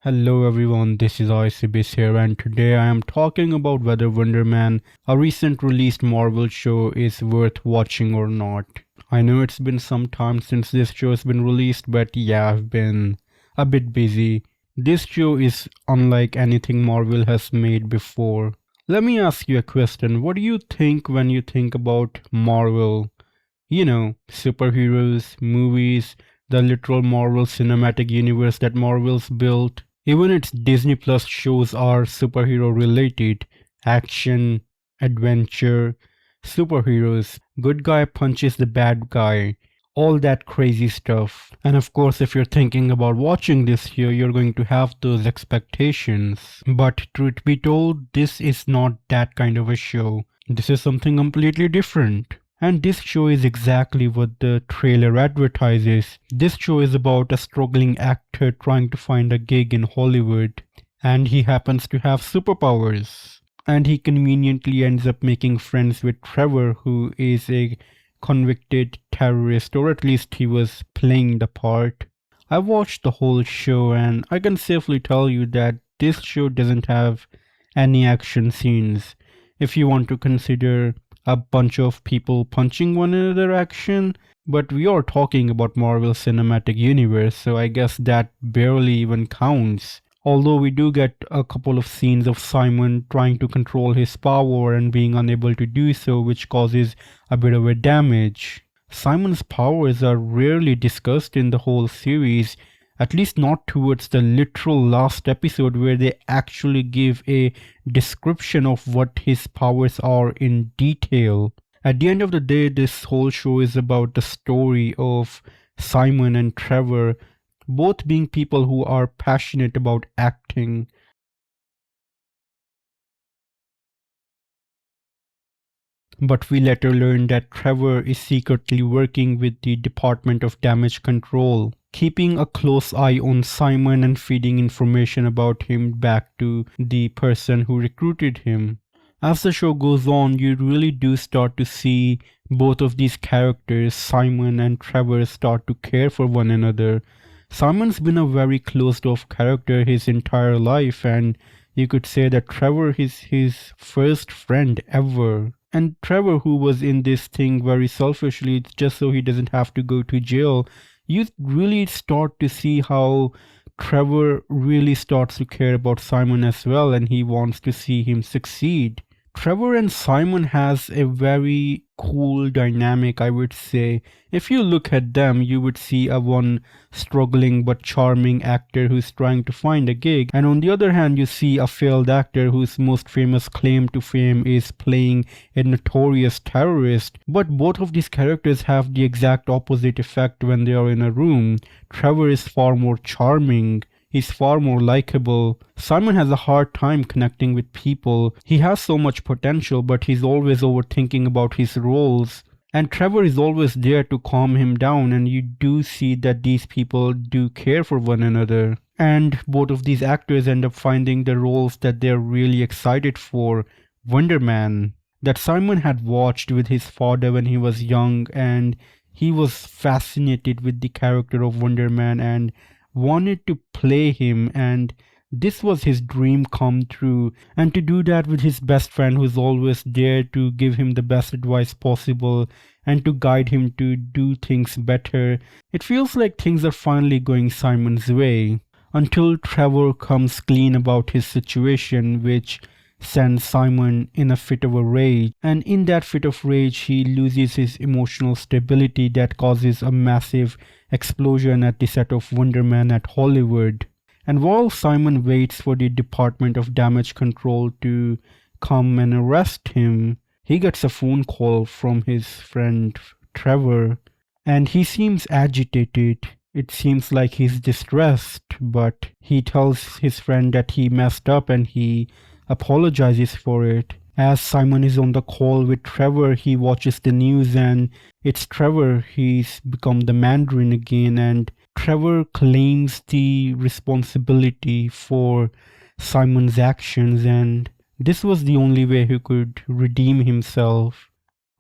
Hello everyone, this is ICBS here and today I am talking about whether Wonder Man, a recent released Marvel show, is worth watching or not. I know it's been some time since this show has been released, but yeah, I've been a bit busy. This show is unlike anything Marvel has made before. Let me ask you a question. What do you think when you think about Marvel? Superheroes, movies, the literal Marvel cinematic universe that Marvel's built. Even its Disney Plus shows are superhero related. Action, adventure, superheroes, good guy punches the bad guy, all that crazy stuff. And of course, if you're thinking about watching this here, you're going to have those expectations. But truth be told, this is not that kind of a show. This is something completely different. And this show is exactly what the trailer advertises. This show is about a struggling actor trying to find a gig in Hollywood, and he happens to have superpowers. And he conveniently ends up making friends with Trevor, who is a convicted terrorist, or at least he was playing the part. I watched the whole show, and I can safely tell you that this show doesn't have any action scenes. If you want to consider a bunch of people punching one another action, but we are talking about Marvel Cinematic Universe, so I guess that barely even counts. Although we do get a couple of scenes of Simon trying to control his power and being unable to do so, which causes a bit of a damage. Simon's powers are rarely discussed in the whole series, at least not towards the literal last episode where they actually give a description of what his powers are in detail. At the end of the day, this whole show is about the story of Simon and Trevor, both being people who are passionate about acting. But we later learn that Trevor is secretly working with the Department of Damage Control, keeping a close eye on Simon and feeding information about him back to the person who recruited him. As the show goes on, you really do start to see both of these characters, Simon and Trevor, start to care for one another. Simon's been a very closed off character his entire life, and you could say that Trevor is his first friend ever. And Trevor, who was in this thing very selfishly, just so he doesn't have to go to jail, you really start to see how Trevor really starts to care about Simon as well, and he wants to see him succeed. Trevor and Simon has a very cool dynamic, I would say. If you look at them, you would see a one struggling but charming actor who's trying to find a gig, and on the other hand, you see a failed actor whose most famous claim to fame is playing a notorious terrorist. But both of these characters have the exact opposite effect when they are in a room. Trevor is far more charming. He's far more likable. Simon has a hard time connecting with people. He has so much potential, but he's always overthinking about his roles. And Trevor is always there to calm him down, and you do see that these people do care for one another. And both of these actors end up finding the roles that they're really excited for. Wonder Man, that Simon had watched with his father when he was young, and he was fascinated with the character of Wonder Man and wanted to play him, and this was his dream come true. And to do that with his best friend who's always there to give him the best advice possible and to guide him to do things better, it feels like things are finally going Simon's way, until Trevor comes clean about his situation, which sends Simon in a fit of a rage. And in that fit of rage, he loses his emotional stability that causes a massive explosion at the set of Wonder Man at Hollywood. And while Simon waits for the Department of Damage Control to come and arrest him, he gets a phone call from his friend Trevor, and he seems agitated. It seems like he's distressed, but he tells his friend that he messed up and he apologizes for it. As Simon is on the call with Trevor, he watches the news and it's Trevor. He's become the Mandarin again, and Trevor claims the responsibility for Simon's actions, and this was the only way he could redeem himself.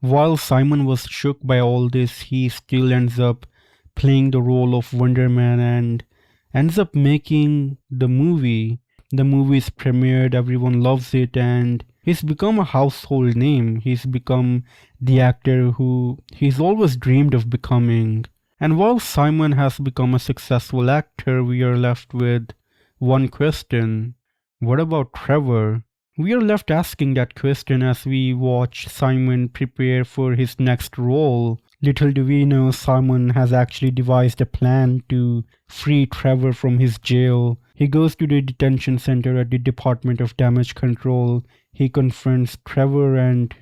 While Simon was shook by all this, he still ends up playing the role of Wonder Man, and ends up making the movie. The movie is premiered, everyone loves it, and he's become a household name. He's become the actor who he's always dreamed of becoming. And while Simon has become a successful actor, we are left with one question. What about Trevor? We are left asking that question as we watch Simon prepare for his next role. Little do we know, Simon has actually devised a plan to free Trevor from his jail. He goes to the detention center at the Department of Damage Control. He confronts Trevor and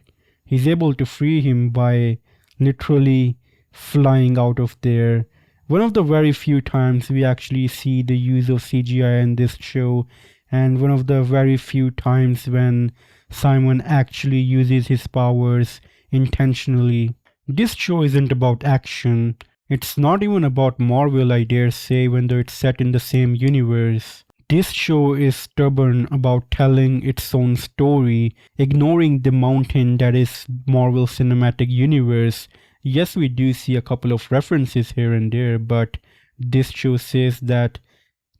he's able to free him by literally flying out of there. One of the very few times we actually see the use of CGI in this show, and one of the very few times when Simon actually uses his powers intentionally. This show isn't about action. It's not even about Marvel, I dare say, when though it's set in the same universe. This show is stubborn about telling its own story, ignoring the mountain that is Marvel Cinematic Universe. Yes, we do see a couple of references here and there, but this show says that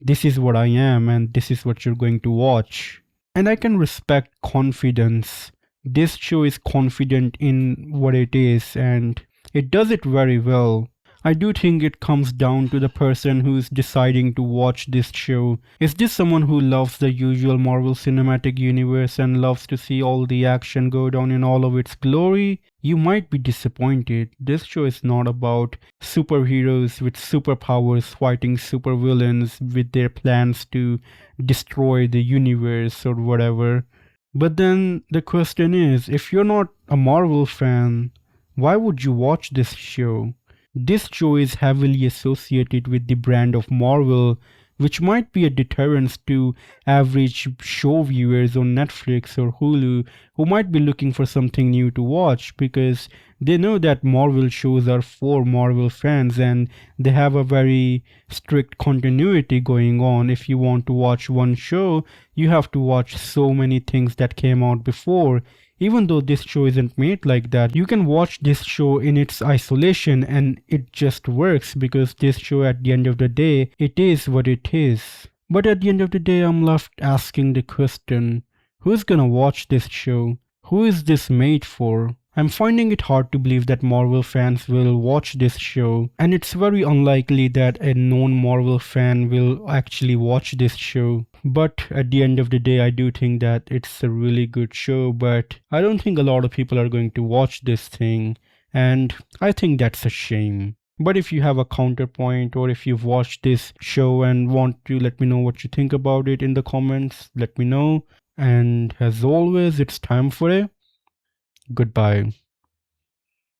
this is what I am and this is what you're going to watch. And I can respect confidence. This show is confident in what it is and it does it very well. I do think it comes down to the person who's deciding to watch this show. Is this someone who loves the usual Marvel Cinematic Universe and loves to see all the action go down in all of its glory? You might be disappointed. This show is not about superheroes with superpowers fighting supervillains with their plans to destroy the universe or whatever. But then the question is, if you're not a Marvel fan, why would you watch this show? This show is heavily associated with the brand of Marvel, which might be a deterrence to average show viewers on Netflix or Hulu who might be looking for something new to watch because they know that Marvel shows are for Marvel fans and they have a very strict continuity going on. If you want to watch one show, you have to watch so many things that came out before. Even though this show isn't made like that, you can watch this show in its isolation and it just works because this show at the end of the day, it is what it is. But at the end of the day, I'm left asking the question, who's gonna watch this show? Who is this made for? I'm finding it hard to believe that Marvel fans will watch this show, and it's very unlikely that a non-Marvel fan will actually watch this show. But at the end of the day, I do think that it's a really good show, but I don't think a lot of people are going to watch this thing, and I think that's a shame. But if you have a counterpoint or if you've watched this show and want to let me know what you think about it in the comments, let me know. And as always, it's time for a goodbye.